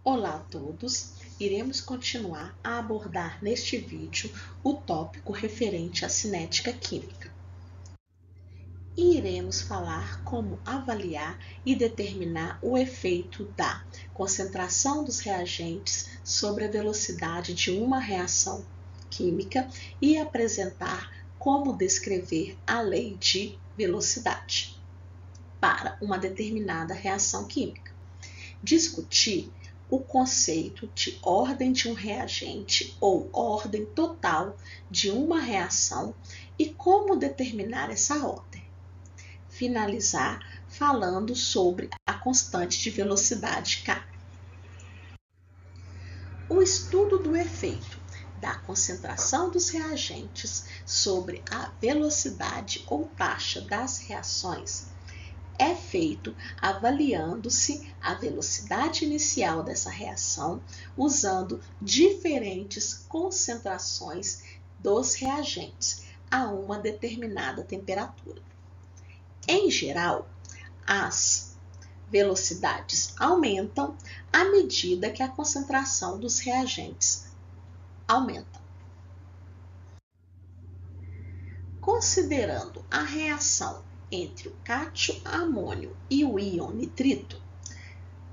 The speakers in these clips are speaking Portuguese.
Olá a todos! Iremos continuar a abordar neste vídeo o tópico referente à cinética química. E iremos falar como avaliar e determinar o efeito da concentração dos reagentes sobre a velocidade de uma reação química e apresentar como descrever a lei de velocidade para uma determinada reação química. Discutir o conceito de ordem de um reagente ou ordem total de uma reação e como determinar essa ordem. Finalizar falando sobre a constante de velocidade K. O estudo do efeito da concentração dos reagentes sobre a velocidade ou taxa das reações é feito avaliando-se a velocidade inicial dessa reação usando diferentes concentrações dos reagentes a uma determinada temperatura. Em geral, as velocidades aumentam à medida que a concentração dos reagentes aumenta. Considerando a reação entre o cátio amônio e o íon nitrito,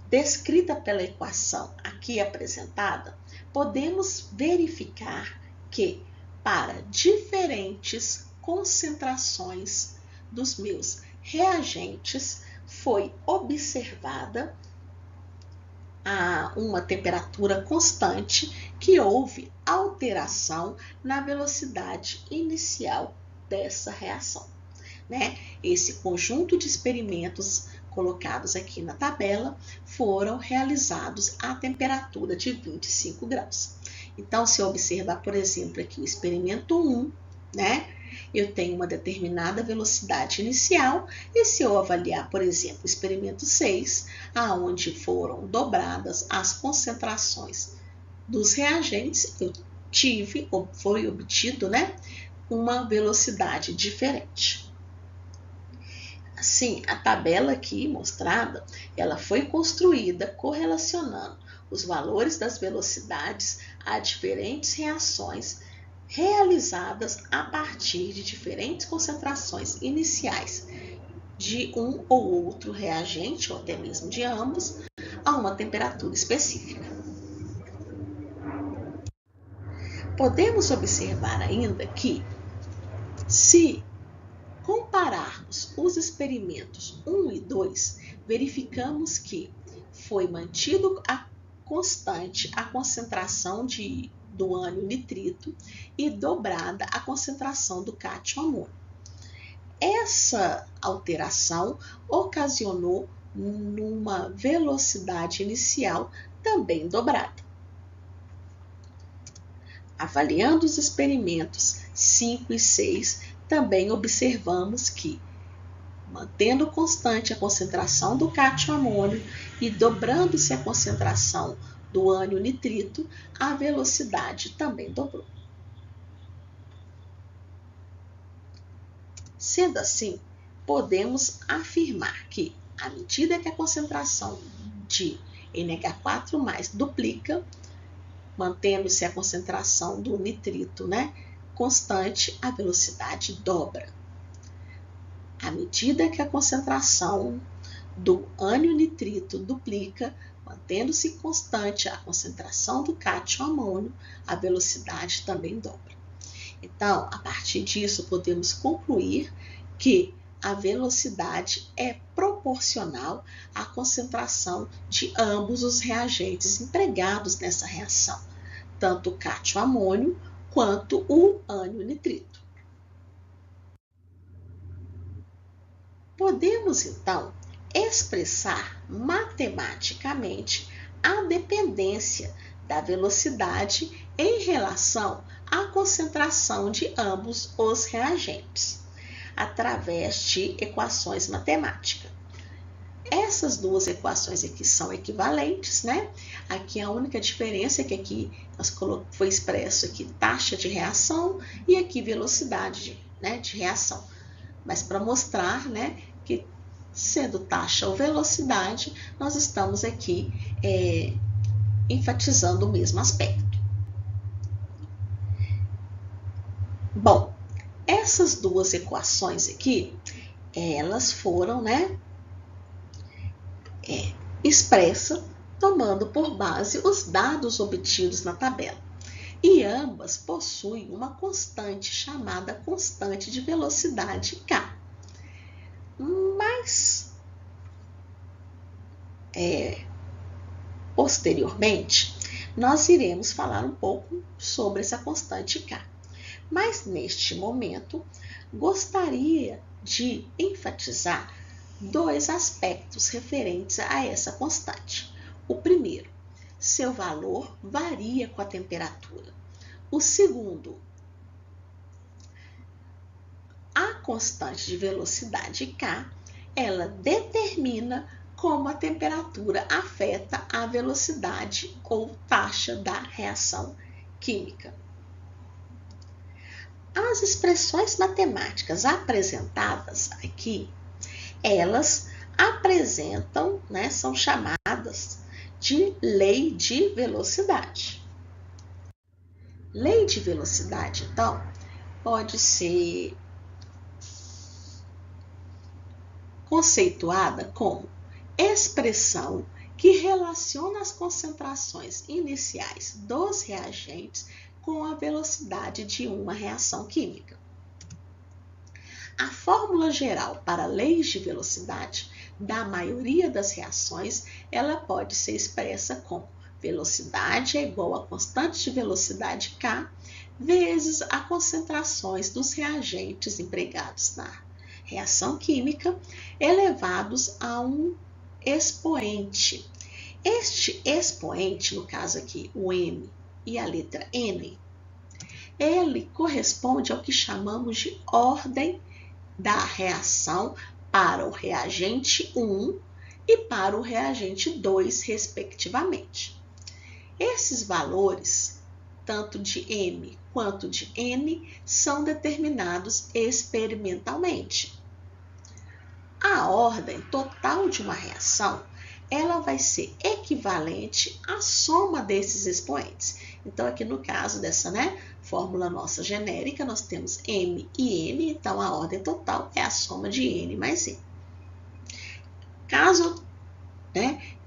descrita pela equação aqui apresentada, podemos verificar que, para diferentes concentrações dos meus reagentes, foi observada a uma temperatura constante que houve alteração na velocidade inicial dessa reação. Esse conjunto de experimentos colocados aqui na tabela foram realizados a temperatura de 25 graus. Então, se eu observar, por exemplo, aqui o experimento 1, eu tenho uma determinada velocidade inicial, e se eu avaliar, por exemplo, o experimento 6, aonde foram dobradas as concentrações dos reagentes, foi obtido, uma velocidade diferente. Assim, a tabela aqui mostrada, ela foi construída correlacionando os valores das velocidades a diferentes reações realizadas a partir de diferentes concentrações iniciais de um ou outro reagente, ou até mesmo de ambos, a uma temperatura específica. Podemos observar ainda que, se compararmos os experimentos 1 e 2, verificamos que foi mantido constante a concentração do ânion nitrito e dobrada a concentração do cátio amônio. Essa alteração ocasionou numa velocidade inicial também dobrada. Avaliando os experimentos 5 e 6, também observamos que, mantendo constante a concentração do cátio amônio e dobrando-se a concentração do ânion nitrito, a velocidade também dobrou. Sendo assim, podemos afirmar que, à medida que a concentração de NH4+ duplica, mantendo-se a concentração do nitrito, constante, a velocidade dobra. À medida que a concentração do ânion nitrito duplica, mantendo-se constante a concentração do cátio amônio, a velocidade também dobra. Então, a partir disso, podemos concluir que a velocidade é proporcional à concentração de ambos os reagentes empregados nessa reação, tanto o cátio amônio quanto o ânion nitrito. Podemos, então, expressar matematicamente a dependência da velocidade em relação à concentração de ambos os reagentes, através de equações matemáticas. Essas duas equações aqui são equivalentes, Aqui a única diferença é que aqui foi expresso aqui taxa de reação e aqui velocidade de reação. Mas para mostrar, que sendo taxa ou velocidade, nós estamos aqui enfatizando o mesmo aspecto. Bom, essas duas equações aqui, elas foram, expressas tomando por base os dados obtidos na tabela. E ambas possuem uma constante chamada constante de velocidade K. Mas, posteriormente, nós iremos falar um pouco sobre essa constante K. Mas, neste momento, gostaria de enfatizar dois aspectos referentes a essa constante. O primeiro, seu valor varia com a temperatura. O segundo, a constante de velocidade K, ela determina como a temperatura afeta a velocidade ou taxa da reação química. As expressões matemáticas apresentadas aqui, elas apresentam, são chamadas de lei de velocidade. Lei de velocidade, então, pode ser conceituada como expressão que relaciona as concentrações iniciais dos reagentes com a velocidade de uma reação química. A fórmula geral para leis de velocidade da maioria das reações, ela pode ser expressa como velocidade é igual a constante de velocidade K vezes as concentrações dos reagentes empregados na reação química elevados a um expoente. Este expoente, no caso aqui, o M e a letra N, ele corresponde ao que chamamos de ordem da reação para o reagente 1 e para o reagente 2, respectivamente. Esses valores, tanto de M quanto de N, são determinados experimentalmente. A ordem total de uma reação, ela vai ser equivalente à soma desses expoentes. Então, aqui no caso dessa, fórmula nossa genérica, nós temos M e N, então a ordem total é a soma de N mais M. Caso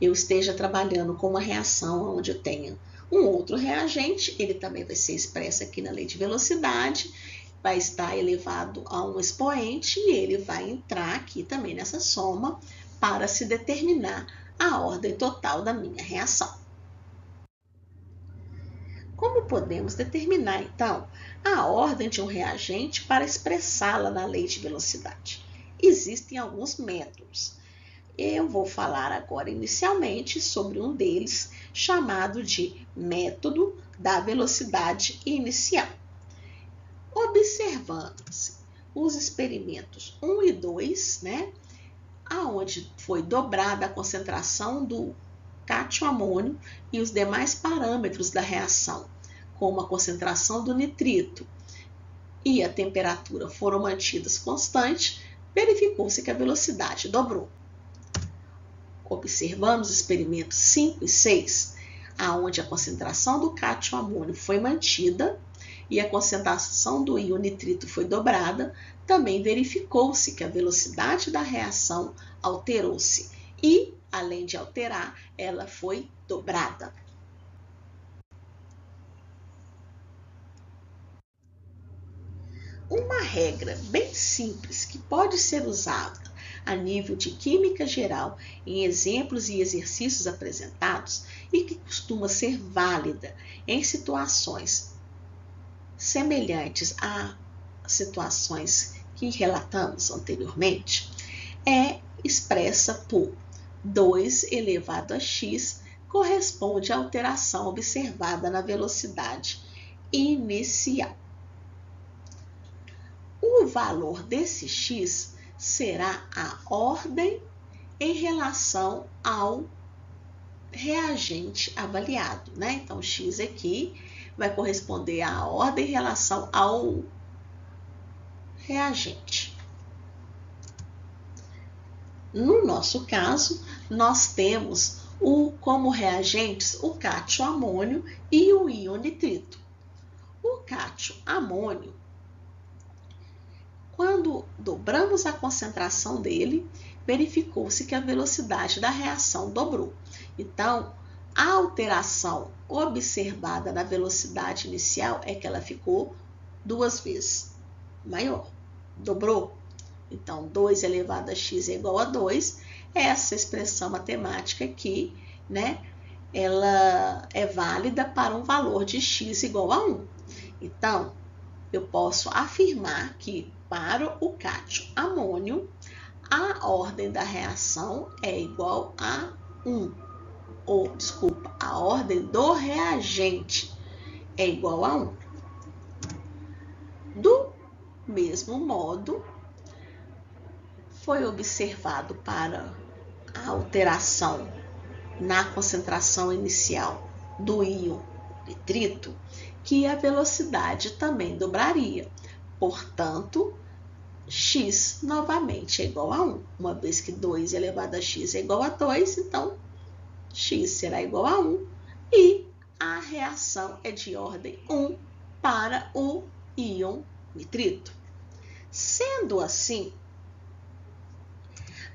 eu esteja trabalhando com uma reação onde eu tenha um outro reagente, ele também vai ser expresso aqui na lei de velocidade, vai estar elevado a um expoente e ele vai entrar aqui também nessa soma para se determinar a ordem total da minha reação. Como podemos determinar, então, a ordem de um reagente para expressá-la na lei de velocidade? Existem alguns métodos. Eu vou falar agora inicialmente sobre um deles, chamado de método da velocidade inicial. Observando-se os experimentos 1 e 2, aonde foi dobrada a concentração do cátion amônio e os demais parâmetros da reação, como a concentração do nitrito e a temperatura foram mantidas constantes, verificou-se que a velocidade dobrou. Observando os experimentos 5 e 6, aonde a concentração do cátion amônio foi mantida e a concentração do íon nitrito foi dobrada, também verificou-se que a velocidade da reação alterou-se e, além de alterar, ela foi dobrada. Uma regra bem simples que pode ser usada a nível de química geral em exemplos e exercícios apresentados e que costuma ser válida em situações semelhantes a situações que relatamos anteriormente, é expressa por 2 elevado a x corresponde à alteração observada na velocidade inicial. O valor desse x será a ordem em relação ao reagente avaliado, Então, x aqui vai corresponder à ordem em relação ao reagente. No nosso caso, nós temos como reagentes o cátio amônio e o íon nitrito. O cátio amônio, quando dobramos a concentração dele, verificou-se que a velocidade da reação dobrou. Então, a alteração observada na velocidade inicial é que ela ficou 2 vezes maior, dobrou. Então, 2 elevado a x é igual a 2. Essa expressão matemática aqui, né, ela é válida para um valor de x igual a 1. Então, eu posso afirmar que para o cátio amônio, a ordem da reação é igual a 1. A ordem do reagente é igual a 1. Do mesmo modo, foi observado para a alteração na concentração inicial do íon nitrito que a velocidade também dobraria. Portanto, x novamente é igual a 1. Uma vez que 2 elevado a x é igual a 2, então x será igual a 1 e a reação é de ordem 1 para o íon nitrito. Sendo assim,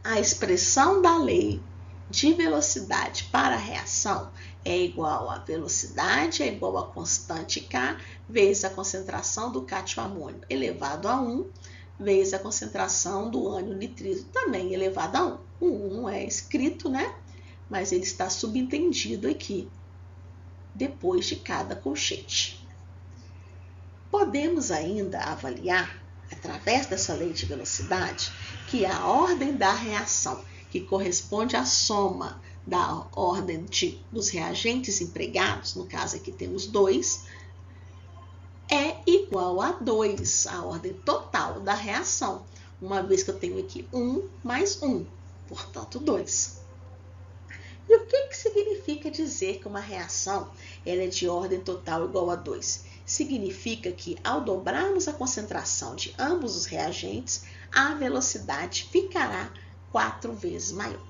a expressão da lei de velocidade para a reação é igual a velocidade é igual a constante K vezes a concentração do cátio amônio elevado a 1 vezes a concentração do ânion nitrito também elevado a 1. O 1 não é escrito, né? Mas ele está subentendido aqui, depois de cada colchete. Podemos ainda avaliar, através dessa lei de velocidade, que a ordem da reação, que corresponde à soma da ordem dos reagentes empregados, no caso aqui temos 2, é igual a 2, a ordem total da reação, uma vez que eu tenho aqui 1 mais 1, portanto 2. E o que significa dizer que uma reação ela é de ordem total igual a 2? Significa que, ao dobrarmos a concentração de ambos os reagentes, a velocidade ficará 4 vezes maior.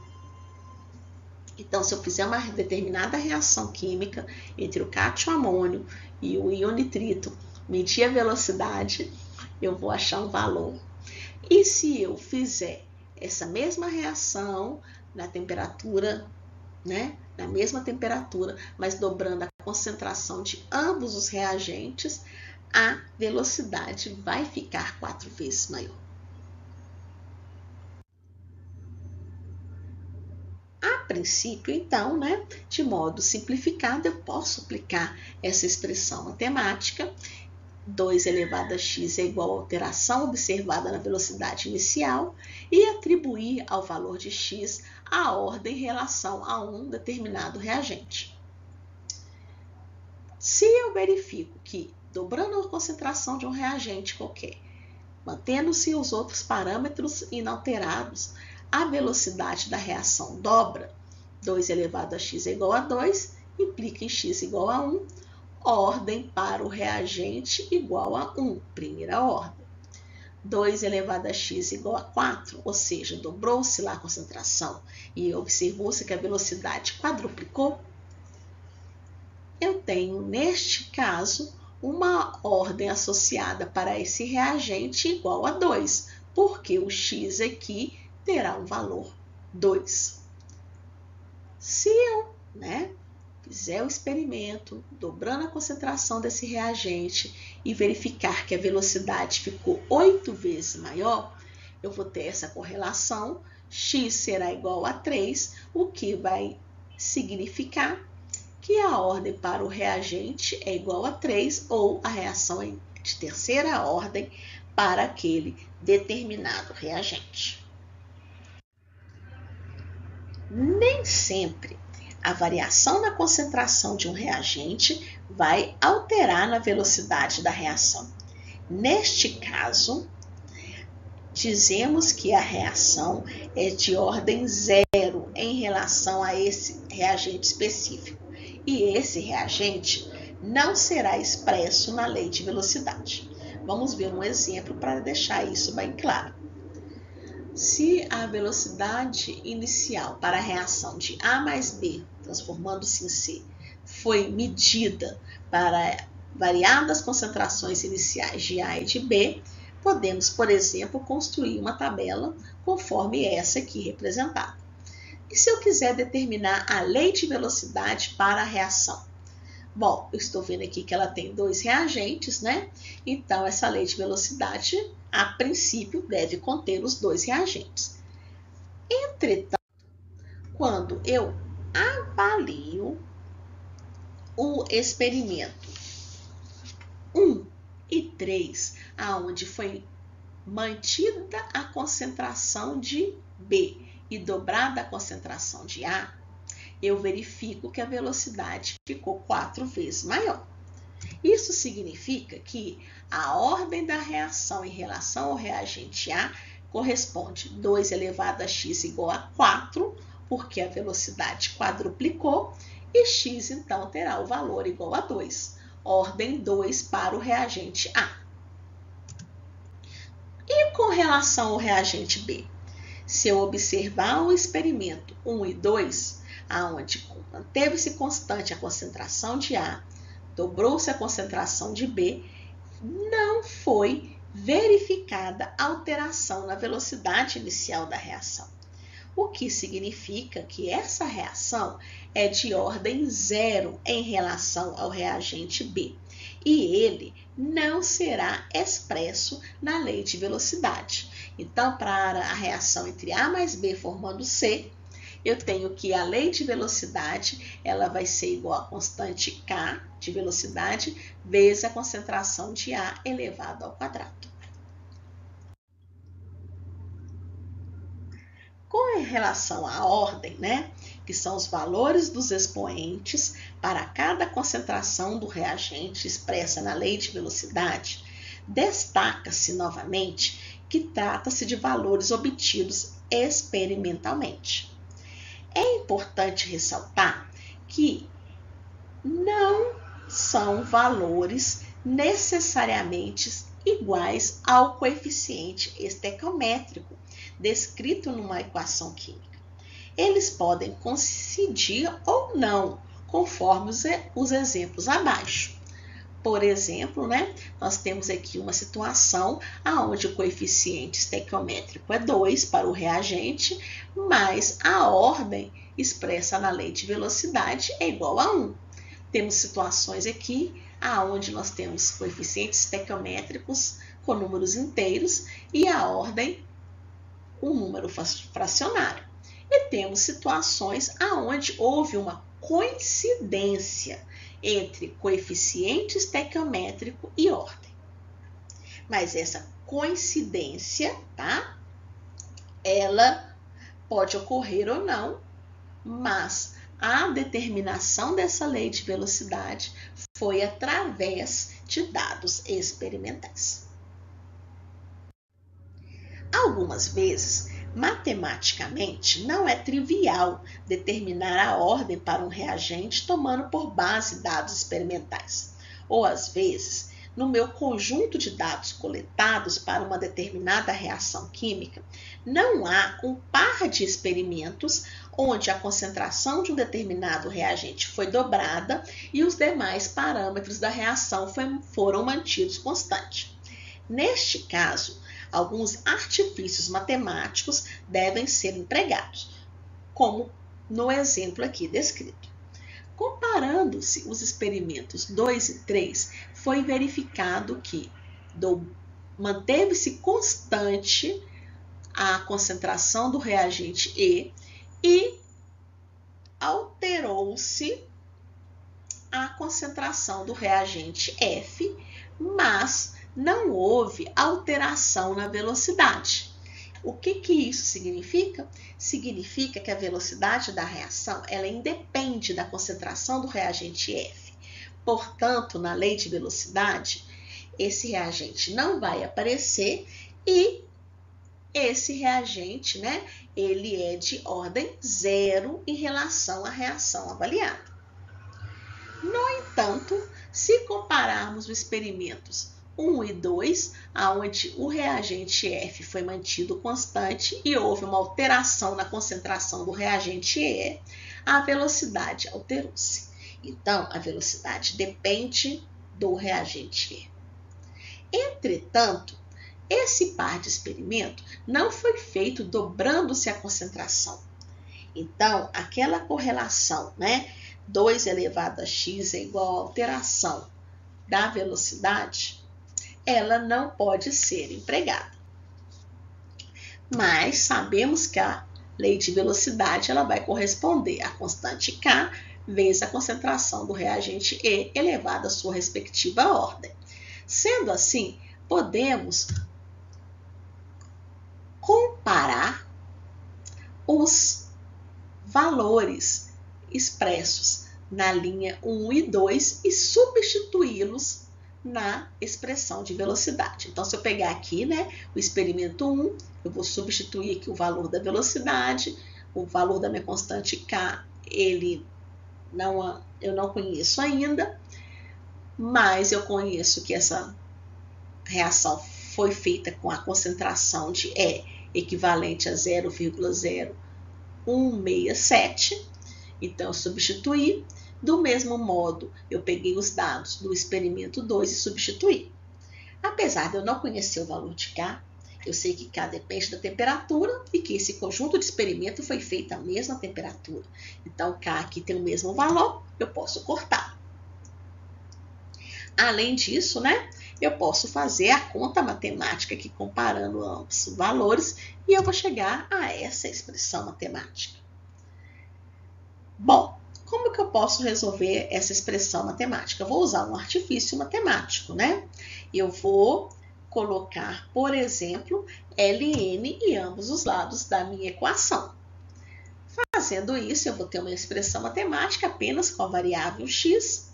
Então, se eu fizer uma determinada reação química entre o cátio amônio e o íon nitrito, medir a velocidade, eu vou achar um valor. E se eu fizer essa mesma reação na temperatura, né, na mesma temperatura, mas dobrando a concentração de ambos os reagentes, a velocidade vai ficar 4 vezes maior. A princípio, então, né, de modo simplificado, eu posso aplicar essa expressão matemática. 2 elevado a x é igual à alteração observada na velocidade inicial e atribuir ao valor de x a ordem em relação a um determinado reagente. Se eu verifico que, dobrando a concentração de um reagente qualquer, mantendo-se os outros parâmetros inalterados, a velocidade da reação dobra, 2 elevado a x é igual a 2, implica em x igual a 1, ordem para o reagente igual a 1, primeira ordem. 2 elevado a x igual a 4, ou seja, dobrou-se lá a concentração e observou-se que a velocidade quadruplicou. Eu tenho, neste caso, uma ordem associada para esse reagente igual a 2, porque o x aqui terá um valor 2. Se eu, fizer o experimento, dobrando a concentração desse reagente e verificar que a velocidade ficou 8 vezes maior, eu vou ter essa correlação, x será igual a 3, o que vai significar que a ordem para o reagente é igual a 3, ou a reação é de terceira ordem para aquele determinado reagente. Nem sempre a variação na concentração de um reagente vai alterar na velocidade da reação. Neste caso, dizemos que a reação é de ordem 0 em relação a esse reagente específico. E esse reagente não será expresso na lei de velocidade. Vamos ver um exemplo para deixar isso bem claro. Se a velocidade inicial para a reação de A mais B, transformando-se em C, foi medida para variadas concentrações iniciais de A e de B, podemos, por exemplo, construir uma tabela conforme essa aqui representada. E se eu quiser determinar a lei de velocidade para a reação? Bom, eu estou vendo aqui que ela tem dois reagentes, né? Então, essa lei de velocidade, a princípio, deve conter os dois reagentes. Entretanto, quando eu avalio o experimento 1 e 3, aonde foi mantida a concentração de B e dobrada a concentração de A, eu verifico que a velocidade ficou 4 vezes maior. Isso significa que a ordem da reação em relação ao reagente A corresponde 2 elevado a x igual a 4, porque a velocidade quadruplicou, e x então terá o valor igual a 2, ordem 2 para o reagente A. E com relação ao reagente B? Se eu observar o experimento 1 e 2, aonde manteve-se constante a concentração de A, dobrou-se a concentração de B, não foi verificada alteração na velocidade inicial da reação. O que significa que essa reação é de ordem 0 em relação ao reagente B, e ele não será expresso na lei de velocidade. Então, para a reação entre A mais B formando C, eu tenho que a lei de velocidade ela vai ser igual a constante K de velocidade vezes a concentração de A elevado ao quadrado. Com relação à ordem, né, que são os valores dos expoentes para cada concentração do reagente expressa na lei de velocidade, destaca-se novamente que trata-se de valores obtidos experimentalmente. É importante ressaltar que não são valores necessariamente iguais ao coeficiente estequiométrico descrito numa equação química. Eles podem coincidir ou não, conforme os exemplos abaixo. Por exemplo, né, nós temos aqui uma situação onde o coeficiente estequiométrico é 2 para o reagente, mas a ordem expressa na lei de velocidade é igual a 1. Temos situações aqui onde nós temos coeficientes estequiométricos com números inteiros e a ordem um número fracionário. E temos situações onde houve uma coincidência entre coeficiente estequiométrico e ordem. Mas essa coincidência, tá? Ela pode ocorrer ou não, mas a determinação dessa lei de velocidade foi através de dados experimentais. Algumas vezes, matematicamente, não é trivial determinar a ordem para um reagente tomando por base dados experimentais. Ou, às vezes, no meu conjunto de dados coletados para uma determinada reação química, não há um par de experimentos onde a concentração de um determinado reagente foi dobrada e os demais parâmetros da reação foram mantidos constantes. Neste caso, alguns artifícios matemáticos devem ser empregados, como no exemplo aqui descrito. Comparando-se os experimentos 2 e 3, foi verificado que manteve-se constante a concentração do reagente e alterou-se a concentração do reagente F, mas não houve alteração na velocidade. O que isso significa? Significa que a velocidade da reação ela independe da concentração do reagente F. Portanto, na lei de velocidade, esse reagente não vai aparecer e esse reagente, né, ele é de ordem 0 em relação à reação avaliada. No entanto, se compararmos os experimentos 1 e 2, onde o reagente F foi mantido constante e houve uma alteração na concentração do reagente E, a velocidade alterou-se. Então, a velocidade depende do reagente E. Entretanto, esse par de experimento não foi feito dobrando-se a concentração. Então, aquela correlação, 2 elevado a x é igual à alteração da velocidade, ela não pode ser empregada. Mas sabemos que a lei de velocidade ela vai corresponder à constante K vezes a concentração do reagente E elevado à sua respectiva ordem. Sendo assim, podemos comparar os valores expressos na linha 1 e 2 e substituí-los na expressão de velocidade. Então, se eu pegar aqui, o experimento 1, eu vou substituir aqui o valor da velocidade, o valor da minha constante K, eu não conheço ainda, mas eu conheço que essa reação foi feita com a concentração de E equivalente a 0,0167. Então, eu substituí. Do mesmo modo, eu peguei os dados do experimento 2 e substituí. Apesar de eu não conhecer o valor de K, eu sei que K depende da temperatura e que esse conjunto de experimento foi feito à mesma temperatura. Então, K aqui tem o mesmo valor, eu posso cortar. Além disso, eu posso fazer a conta matemática aqui comparando ambos os valores e eu vou chegar a essa expressão matemática. Bom, como que eu posso resolver essa expressão matemática? Eu vou usar um artifício matemático, Eu vou colocar, por exemplo, Ln em ambos os lados da minha equação. Fazendo isso, eu vou ter uma expressão matemática apenas com a variável x.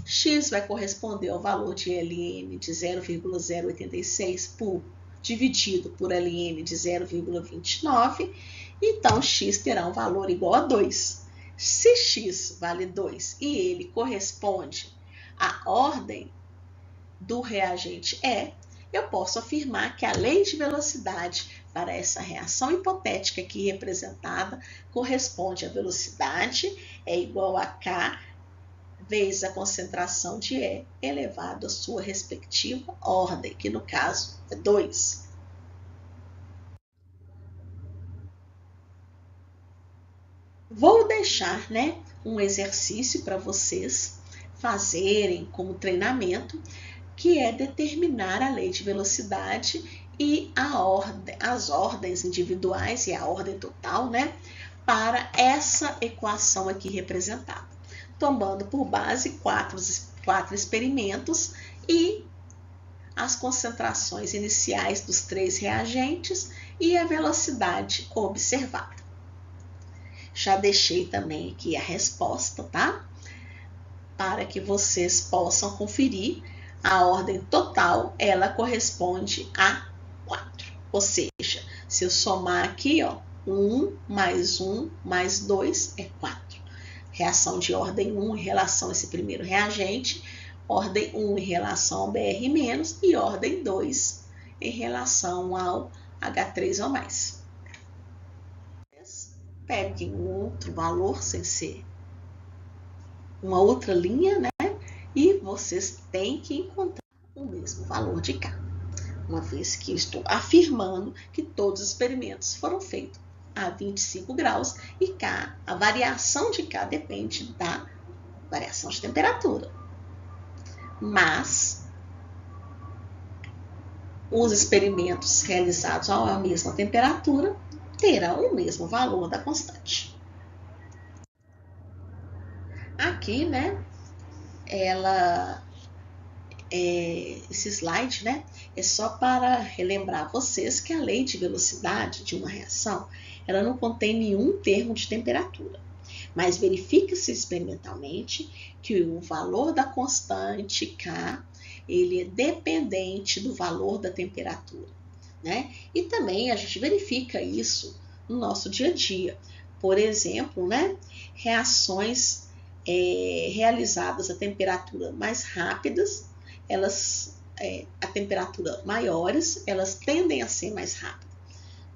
X vai corresponder ao valor de Ln de 0,086 dividido por Ln de 0,29. Então, x terá um valor igual a 2. Se x vale 2 e ele corresponde à ordem do reagente E, eu posso afirmar que a lei de velocidade para essa reação hipotética aqui representada corresponde à velocidade é igual a K vezes a concentração de E elevado à sua respectiva ordem, que no caso é 2. Vou deixar, um exercício para vocês fazerem como treinamento, que é determinar a lei de velocidade e as ordens individuais e a ordem total, para essa equação aqui representada, tomando por base quatro experimentos e as concentrações iniciais dos 3 reagentes e a velocidade observada. Já deixei também aqui a resposta, tá? Para que vocês possam conferir. A ordem total, ela corresponde a 4. Ou seja, se eu somar aqui, 1 mais 2 é 4. Reação de ordem 1 em relação a esse primeiro reagente, ordem 1 em relação ao Br- e ordem 2 em relação ao H3 ou mais. Peguem um outro valor sem ser uma outra linha, e vocês têm que encontrar o mesmo valor de K, uma vez que eu estou afirmando que todos os experimentos foram feitos a 25 graus e K, a variação de K depende da variação de temperatura. Mas os experimentos realizados à mesma temperatura terão o mesmo valor da constante. Aqui, esse slide, é só para relembrar vocês que a lei de velocidade de uma reação, ela não contém nenhum termo de temperatura, mas verifica-se experimentalmente que o valor da constante K, ele é dependente do valor da temperatura, E também a gente verifica isso no nosso dia a dia. Por exemplo, reações realizadas a temperatura mais rápidas, elas a temperatura maiores, elas tendem a ser mais rápidas.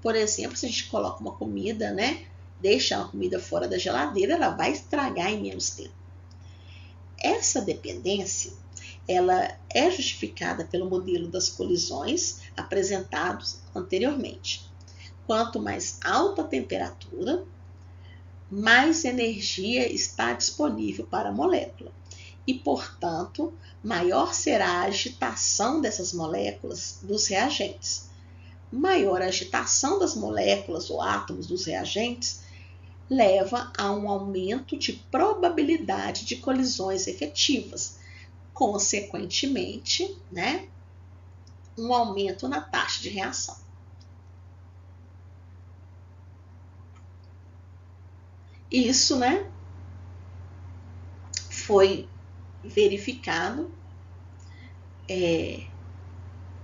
Por exemplo, se a gente coloca uma comida, né, deixa a comida fora da geladeira, ela vai estragar em menos tempo. Essa dependência, ela é justificada pelo modelo das colisões apresentados anteriormente. Quanto mais alta a temperatura, mais energia está disponível para a molécula e, portanto, maior será a agitação dessas moléculas dos reagentes. Maior a agitação das moléculas ou átomos dos reagentes leva a um aumento de probabilidade de colisões efetivas, consequentemente, né, um aumento na taxa de reação. Isso, né, foi verificado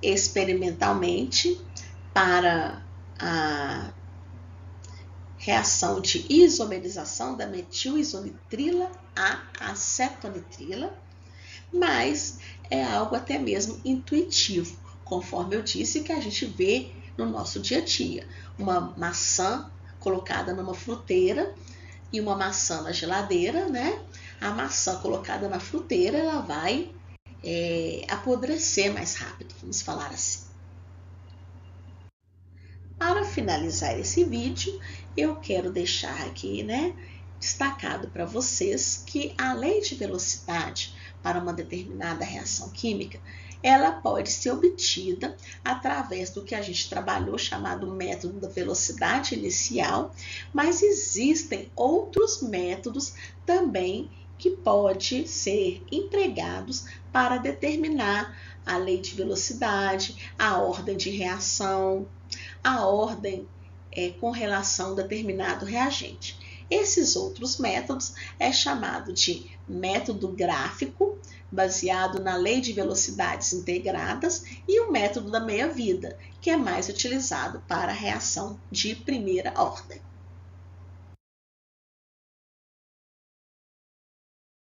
experimentalmente para a reação de isomerização da metil-isonitrila a acetonitrila, mas é algo até mesmo intuitivo, conforme eu disse, que a gente vê no nosso dia a dia. Uma maçã colocada numa fruteira e uma maçã na geladeira, né? A maçã colocada na fruteira, ela vai apodrecer mais rápido, vamos falar assim. Para finalizar esse vídeo, eu quero deixar aqui, né, destacado para vocês que a lei de velocidade para uma determinada reação química, ela pode ser obtida através do que a gente trabalhou, chamado método da velocidade inicial, mas existem outros métodos também que podem ser empregados para determinar a lei de velocidade, a ordem de reação, a ordem com relação a determinado reagente. Esses outros métodos é chamado de método gráfico, baseado na lei de velocidades integradas, e o método da meia-vida, que é mais utilizado para a reação de primeira ordem.